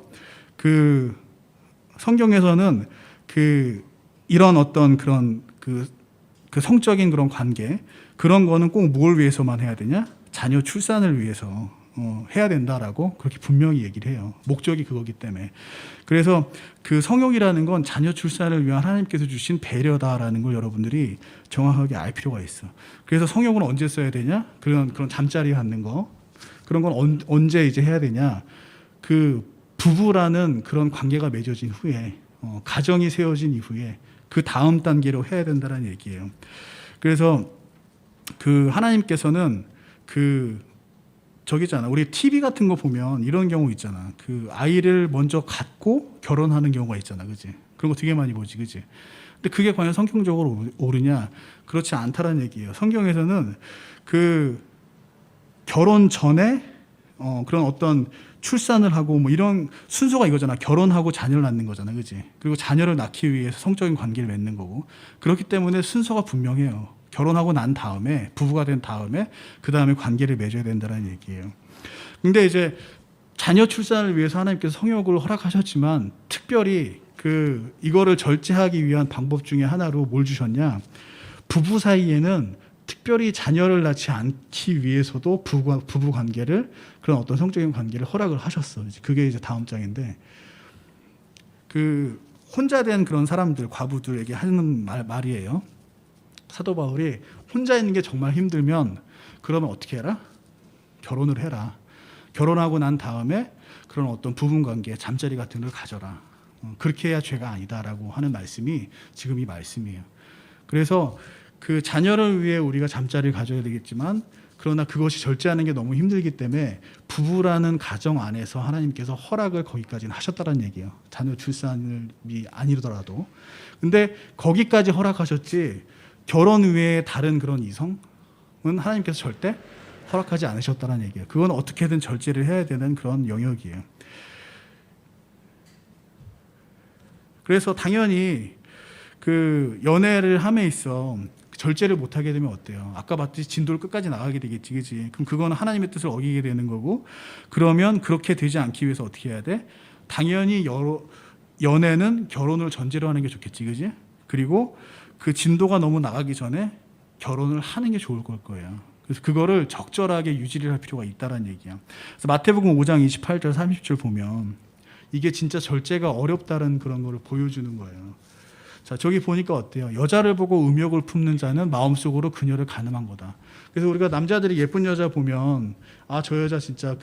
성경에서는 이런 어떤 그런 그 성적인 그런 관계 그런 거는 꼭 뭘 위해서만 해야 되냐? 자녀 출산을 위해서 해야 된다라고 그렇게 분명히 얘기를 해요. 목적이 그거기 때문에. 그래서 그 성욕이라는 건 자녀 출산을 위한 하나님께서 주신 배려다라는 걸 여러분들이 정확하게 알 필요가 있어. 그래서 성욕은 언제 써야 되냐? 그런 잠자리 갖는 거 그런 건 언제 이제 해야 되냐? 부부라는 그런 관계가 맺어진 후에 가정이 세워진 이후에 그 다음 단계로 해야 된다는 얘기예요. 그래서 하나님께서는 저기잖아. 우리 TV 같은 거 보면 이런 경우 있잖아. 아이를 먼저 갖고 결혼하는 경우가 있잖아. 그지? 그런 거 되게 많이 보지. 그지? 근데 그게 과연 성경적으로 옳으냐? 그렇지 않다라는 얘기예요. 성경에서는 결혼 전에 그런 어떤 출산을 하고 뭐 이런 순서가 이거잖아. 결혼하고 자녀를 낳는 거잖아. 그지? 그리고 자녀를 낳기 위해서 성적인 관계를 맺는 거고. 그렇기 때문에 순서가 분명해요. 결혼하고 난 다음에 부부가 된 다음에 그 다음에 관계를 맺어야 된다는 얘기예요. 근데 이제 자녀 출산을 위해서 하나님께서 성욕을 허락하셨지만 특별히 이거를 절제하기 위한 방법 중에 하나로 뭘 주셨냐? 부부 사이에는 특별히 자녀를 낳지 않기 위해서도 부부 관계를 그런 어떤 성적인 관계를 허락을 하셨어. 그게 이제 다음 장인데 혼자 된 그런 사람들 과부들에게 하는 말이에요. 사도 바울이 혼자 있는 게 정말 힘들면 그러면 어떻게 해라? 결혼을 해라. 결혼하고 난 다음에 그런 어떤 부부관계, 잠자리 같은 걸 가져라. 그렇게 해야 죄가 아니다라고 하는 말씀이 지금 이 말씀이에요. 그래서 자녀를 위해 우리가 잠자리를 가져야 되겠지만 그러나 그것이 절제하는 게 너무 힘들기 때문에 부부라는 가정 안에서 하나님께서 허락을 거기까지는 하셨다는 얘기예요. 자녀 출산이 아니더라도. 근데 거기까지 허락하셨지 결혼 외에 다른 그런 이성은 하나님께서 절대 허락하지 않으셨다는 얘기예요. 그건 어떻게든 절제를 해야 되는 그런 영역이에요. 그래서 당연히 연애를 함에 있어 절제를 못하게 되면 어때요? 아까 봤듯이 진도를 끝까지 나가게 되겠지, 그지? 그럼 그거는 하나님의 뜻을 어기게 되는 거고, 그러면 그렇게 되지 않기 위해서 어떻게 해야 돼? 당연히 연애는 결혼을 전제로 하는 게 좋겠지, 그지? 그리고 진도가 너무 나가기 전에 결혼을 하는 게 좋을 거예요. 그래서 그거를 적절하게 유지를 할 필요가 있다는 얘기야. 그래서 마태복음 5장 28절 30절 보면 이게 진짜 절제가 어렵다는 그런 거를 보여주는 거예요. 자, 저기 보니까 어때요? 여자를 보고 음욕을 품는 자는 마음속으로 그녀를 간음한 거다. 그래서 우리가 남자들이 예쁜 여자 보면 저 여자 진짜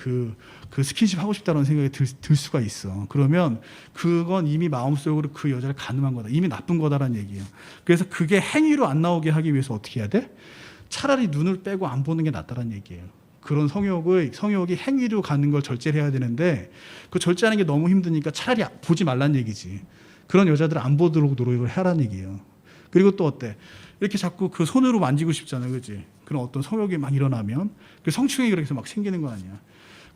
스킨십 하고 싶다는 생각이 들 수가 있어. 그러면 그건 이미 마음속으로 그 여자를 간음한 거다. 이미 나쁜 거다라는 얘기예요. 그래서 그게 행위로 안 나오게 하기 위해서 어떻게 해야 돼? 차라리 눈을 빼고 안 보는 게 낫다는 얘기예요. 그런 성욕이 행위로 가는 걸 절제를 해야 되는데 그 절제하는 게 너무 힘드니까 차라리 보지 말란 얘기지. 그런 여자들을 안 보도록 노력을 하라는 얘기예요. 그리고 또 어때? 이렇게 자꾸 손으로 만지고 싶잖아요. 그지? 그런 어떤 성욕이 막 일어나면 성추행이 그렇게 해서 막 생기는 거 아니야.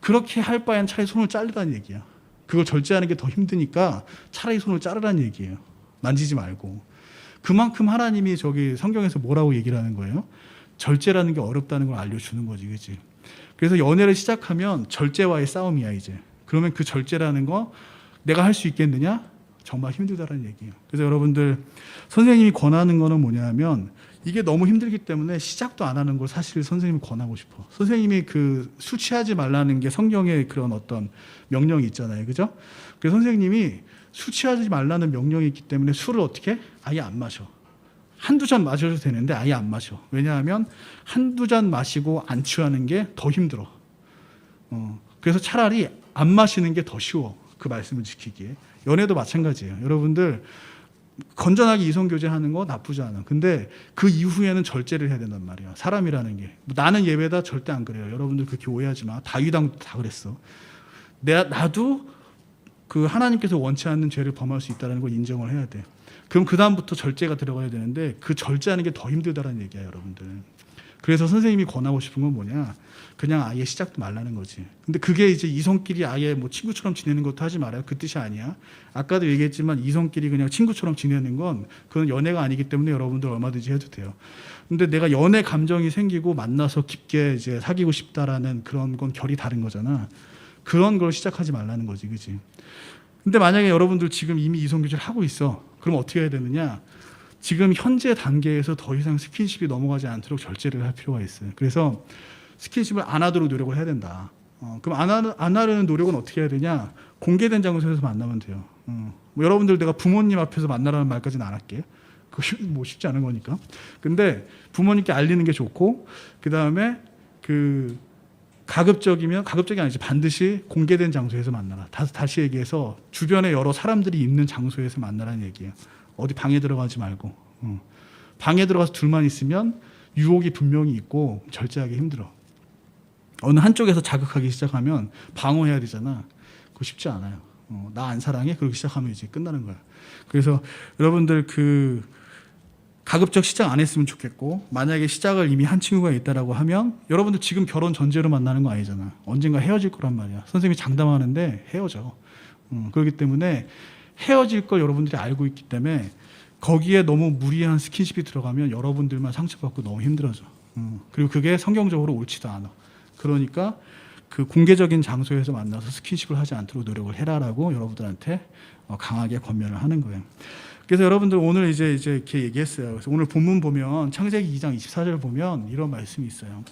그렇게 할 바엔 차라리 손을 자르라는 얘기야. 그걸 절제하는 게 더 힘드니까 차라리 손을 자르라는 얘기예요. 만지지 말고. 그만큼 하나님이 성경에서 뭐라고 얘기를 하는 거예요? 절제라는 게 어렵다는 걸 알려주는 거지. 그지? 그래서 연애를 시작하면 절제와의 싸움이야, 이제. 그러면 그 절제라는 거 내가 할 수 있겠느냐? 정말 힘들다라는 얘기예요. 그래서 여러분들 선생님이 권하는 거는 뭐냐면 이게 너무 힘들기 때문에 시작도 안 하는 걸 사실 선생님이 권하고 싶어. 선생님이 그 술 취하지 말라는 게 성경의 그런 어떤 명령이 있잖아요. 그죠? 그래서 선생님이 술 취하지 말라는 명령이 있기 때문에 술을 어떻게 해? 아예 안 마셔. 한두 잔 마셔도 되는데 아예 안 마셔. 왜냐하면 한두 잔 마시고 안 취하는 게 더 힘들어. 그래서 차라리 안 마시는 게 더 쉬워. 그 말씀을 지키기에. 연애도 마찬가지예요. 여러분들 건전하게 이성교제하는 거 나쁘지 않아. 근데 그 이후에는 절제를 해야 된단 말이야. 사람이라는 게. 나는 예배다 절대 안 그래요. 여러분들 그렇게 오해하지 마. 다윗왕도 다 그랬어. 나도 그 하나님께서 원치 않는 죄를 범할 수 있다는 걸 인정을 해야 돼. 그럼 그 다음부터 절제가 들어가야 되는데 그 절제하는 게 더 힘들다는 얘기야, 여러분들. 그래서 선생님이 권하고 싶은 건 뭐냐? 그냥 아예 시작도 말라는 거지. 근데 그게 이제 이성끼리 아예 뭐 친구처럼 지내는 것도 하지 말아요. 그 뜻이 아니야. 아까도 얘기했지만 이성끼리 그냥 친구처럼 지내는 건 그건 연애가 아니기 때문에 여러분들 얼마든지 해도 돼요. 근데 내가 연애 감정이 생기고 만나서 깊게 이제 사귀고 싶다라는 그런 건 결이 다른 거잖아. 그런 걸 시작하지 말라는 거지, 그지? 근데 만약에 여러분들 지금 이미 이성교제를 하고 있어. 그럼 어떻게 해야 되느냐? 지금 현재 단계에서 더 이상 스킨십이 넘어가지 않도록 절제를 할 필요가 있어요. 그래서 스킨십을 안 하도록 노력을 해야 된다. 그럼 안 하려는 노력은 어떻게 해야 되냐? 공개된 장소에서 만나면 돼요. 뭐 여러분들 내가 부모님 앞에서 만나라는 말까지는 안 할게요. 그거 뭐 쉽지 않은 거니까. 근데 부모님께 알리는 게 좋고, 그 다음에 그 가급적이 아니지 반드시 공개된 장소에서 만나라. 다시 얘기해서 주변에 여러 사람들이 있는 장소에서 만나라는 얘기예요. 어디 방에 들어가지 말고. 방에 들어가서 둘만 있으면 유혹이 분명히 있고 절제하기 힘들어. 어느 한쪽에서 자극하기 시작하면 방어해야 되잖아. 그거 쉽지 않아요. 나 안 사랑해? 그렇게 시작하면 이제 끝나는 거야. 그래서 여러분들 그 가급적 시작 안 했으면 좋겠고, 만약에 시작을 이미 한 친구가 있다라고 하면 여러분들 지금 결혼 전제로 만나는 거 아니잖아. 언젠가 헤어질 거란 말이야. 선생님이 장담하는데 헤어져. 그렇기 때문에 헤어질 걸 여러분들이 알고 있기 때문에 거기에 너무 무리한 스킨십이 들어가면 여러분들만 상처받고 너무 힘들어져. 그리고 그게 성경적으로 옳지도 않아. 그러니까 그 공개적인 장소에서 만나서 스킨십을 하지 않도록 노력을 해라라고 여러분들한테 강하게 권면을 하는 거예요. 그래서 여러분들 오늘 이제 이렇게 얘기했어요. 그래서 오늘 본문 보면 창세기 2장 24절 보면 이런 말씀이 있어요.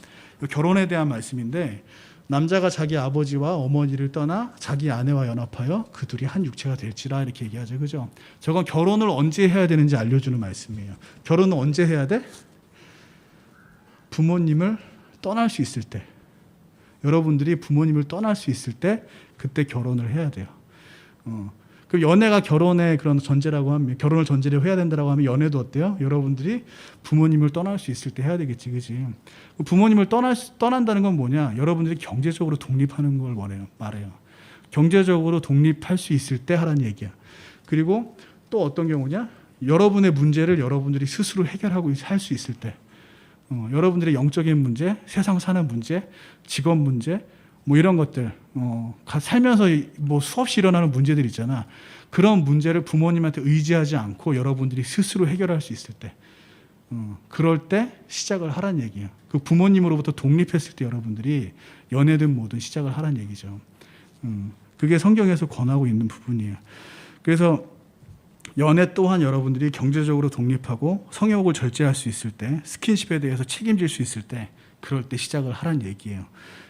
결혼에 대한 말씀인데, 남자가 자기 아버지와 어머니를 떠나 자기 아내와 연합하여 그 둘이 한 육체가 될지라, 이렇게 얘기하죠. 그죠? 저건 결혼을 언제 해야 되는지 알려주는 말씀이에요. 결혼은 언제 해야 돼? 부모님을 떠날 수 있을 때. 여러분들이 부모님을 떠날 수 있을 때 그때 결혼을 해야 돼요. 그럼 연애가 결혼의 그런 전제라고 하면, 결혼을 전제로 해야 된다라고 하면 연애도 어때요? 여러분들이 부모님을 떠날 수 있을 때 해야 되겠지, 그지? 부모님을 떠난다는 건 뭐냐? 여러분들이 경제적으로 독립하는 걸 말해요. 경제적으로 독립할 수 있을 때 하라는 얘기야. 그리고 또 어떤 경우냐? 여러분의 문제를 여러분들이 스스로 해결하고 할 수 있을 때. 여러분들의 영적인 문제, 세상 사는 문제, 직업 문제, 뭐 이런 것들, 살면서 뭐 수없이 일어나는 문제들 있잖아. 그런 문제를 부모님한테 의지하지 않고 여러분들이 스스로 해결할 수 있을 때, 그럴 때 시작을 하라는 얘기예요. 그 부모님으로부터 독립했을 때 여러분들이 연애든 뭐든 시작을 하라는 얘기죠. 그게 성경에서 권하고 있는 부분이에요. 그래서 연애 또한 여러분들이 경제적으로 독립하고 성욕을 절제할 수 있을 때, 스킨십에 대해서 책임질 수 있을 때, 그럴 때 시작을 하라는 얘기예요.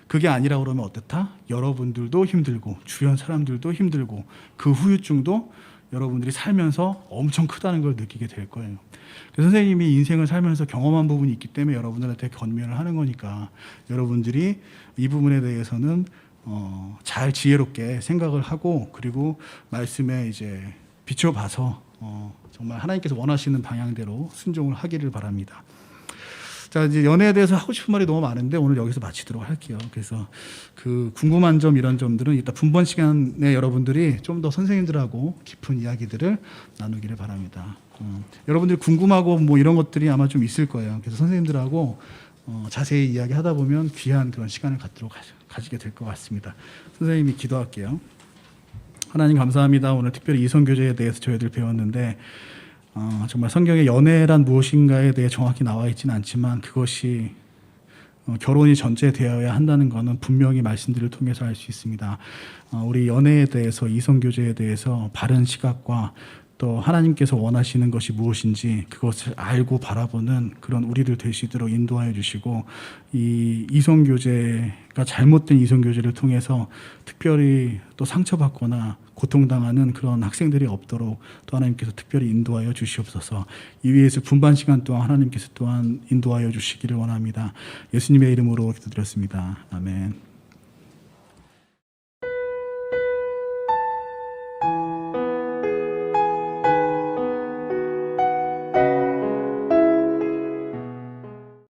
그게 아니라 그러면 어떻다? 여러분들도 힘들고 주변 사람들도 힘들고 그 후유증도 여러분들이 살면서 엄청 크다는 걸 느끼게 될 거예요. 그래서 선생님이 인생을 살면서 경험한 부분이 있기 때문에 여러분들한테 권면을 하는 거니까, 여러분들이 이 부분에 대해서는 잘 지혜롭게 생각을 하고, 그리고 말씀에 이제 비춰봐서 정말 하나님께서 원하시는 방향대로 순종을 하기를 바랍니다. 자, 이제 연애에 대해서 하고 싶은 말이 너무 많은데 오늘 여기서 마치도록 할게요. 그래서 그 궁금한 점, 이런 점들은 이따 분번 시간에 여러분들이 좀 더 선생님들하고 깊은 이야기들을 나누기를 바랍니다. 여러분들이 궁금하고 뭐 이런 것들이 아마 좀 있을 거예요. 그래서 선생님들하고 자세히 이야기하다 보면 귀한 그런 시간을 가지게 될 것 같습니다. 선생님이 기도할게요. 하나님 감사합니다. 오늘 특별히 이성교제에 대해서 저희들 배웠는데, 정말 성경의 연애란 무엇인가에 대해 정확히 나와 있지는 않지만 그것이 결혼이 전제되어야 한다는 것은 분명히 말씀들을 통해서 알 수 있습니다. 우리 연애에 대해서, 이성교제에 대해서 바른 시각과 또 하나님께서 원하시는 것이 무엇인지 그것을 알고 바라보는 그런 우리들 되시도록 인도하여 주시고, 이 이성교제가 잘못된 이성교제를 통해서 특별히 또 상처받거나 고통당하는 그런 학생들이 없도록 또 하나님께서 특별히 인도하여 주시옵소서. 이 위에서 분반 시간 동안 하나님께서 또한 인도하여 주시기를 원합니다. 예수님의 이름으로 기도드렸습니다. 아멘.